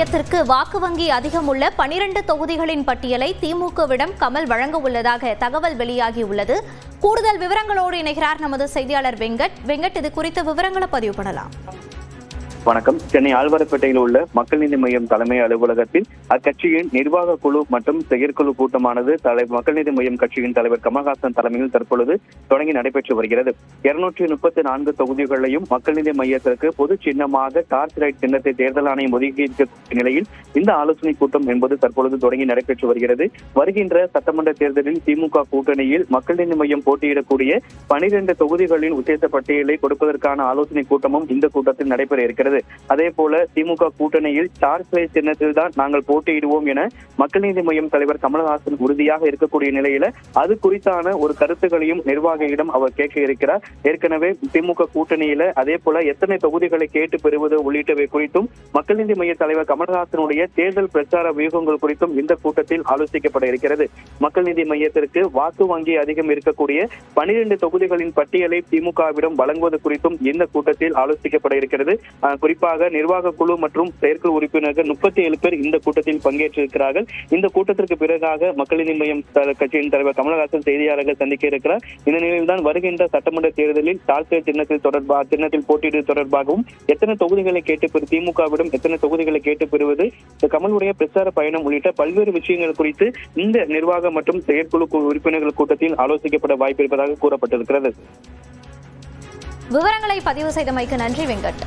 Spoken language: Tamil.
மையத்திற்கு வாக்கு வங்கி அதிகம் உள்ள 12 தொகுதிகளின் பட்டியலை திமுகவிடம் கமல் வழங்க உள்ளதாக தகவல் வெளியாகியுள்ளது. கூடுதல் விவரங்களோடு இணைகிறார் நமது செய்தியாளர் வெங்கட். இது குறித்த விவரங்களை பதிவு பண்ணலாம். வணக்கம். சென்னை ஆழ்வார்பேட்டையில் உள்ள மக்கள் நீதி மையம் தலைமை அலுவலகத்தில் அக்கட்சியின் நிர்வாக குழு மற்றும் செயற்குழு கூட்டமானது மக்கள் நீதி மையம் கட்சியின் தலைவர் கமல்ஹாசன் தலைமையில் தற்பொழுது தொடங்கி நடைபெற்று வருகிறது. 234 தொகுதிகளையும் மக்கள் நீதி மையத்திற்கு பொது சின்னமாக டார்ச் லைட் சின்னத்தை தேர்தல் ஆணையம் ஒதுக்கியிருக்க நிலையில் இந்த ஆலோசனை கூட்டம் என்பது தற்பொழுது தொடங்கி நடைபெற்று வருகிறது. வருகின்ற சட்டமன்ற தேர்தலில் திமுக கூட்டணியில் மக்கள் நீதி மையம் போட்டியிடக்கூடிய 12 தொகுதிகளின் உத்தேச பட்டியலை கொடுப்பதற்கான ஆலோசனை கூட்டமும் இந்த கூட்டத்தில் நடைபெற இருக்கிறது. அதே போல திமுக கூட்டணியில் டார்ச் லைட் சின்னத்தில் தான் நாங்கள் போட்டியிடுவோம் என மக்கள் நீதி மையம் தலைவர் கமல்ஹாசன் உறுதியாக இருக்கக்கூடிய நிலையில அது குறித்தான ஒரு கருத்துக்களையும் நிர்வாகியிடம் அவர் கேட்க இருக்கிறார். ஏற்கனவே திமுக கூட்டணியில அதே போல எத்தனை தொகுதிகளை கேட்டு பெறுவது உள்ளிட்டவை குறித்தும் மக்கள் நீதி மைய தலைவர் கமல்ஹாசனுடைய தேர்தல் பிரச்சார வியூகங்கள் குறித்தும் இந்த கூட்டத்தில் ஆலோசிக்கப்பட இருக்கிறது. மக்கள் நீதி மையத்திற்கு வாக்கு வங்கி அதிகம் இருக்கக்கூடிய 12 தொகுதிகளின் பட்டியலை திமுகவிடம் வழங்குவது குறித்தும் இந்த கூட்டத்தில் ஆலோசிக்கப்பட இருக்கிறது. குறிப்பாக நிர்வாக குழு மற்றும் செயற்குழு உறுப்பினர்கள் 37 பேர் இந்த கூட்டத்தில் பங்கேற்றிருக்கிறார்கள். இந்த கூட்டத்திற்கு பிறகாக மக்கள் நீதி மையம் கட்சியின் தலைவர் கமல்ஹாசன் செய்தியாளர்கள் சந்திக்க இருக்கிறார். இந்த நிலையில்தான் வருகின்ற சட்டமன்ற தேர்தலில் டார்ச் லைட் சின்னத்தில் போட்டியிடுவது தொடர்பாகவும் எத்தனை தொகுதிகளை கேட்டு திமுகவிடம் எத்தனை தொகுதிகளை கேட்டு பெறுவது, கமலுடைய பிரச்சார பயணம் உள்ளிட்ட பல்வேறு விஷயங்கள் குறித்து இந்த நிர்வாக மற்றும் செயற்குழு உறுப்பினர்கள் கூட்டத்தில் ஆலோசிக்கப்பட வாய்ப்பு இருப்பதாக கூறப்பட்டிருக்கிறது. விவரங்களை பதிவு செய்தமைக்கு நன்றி வெங்கட்.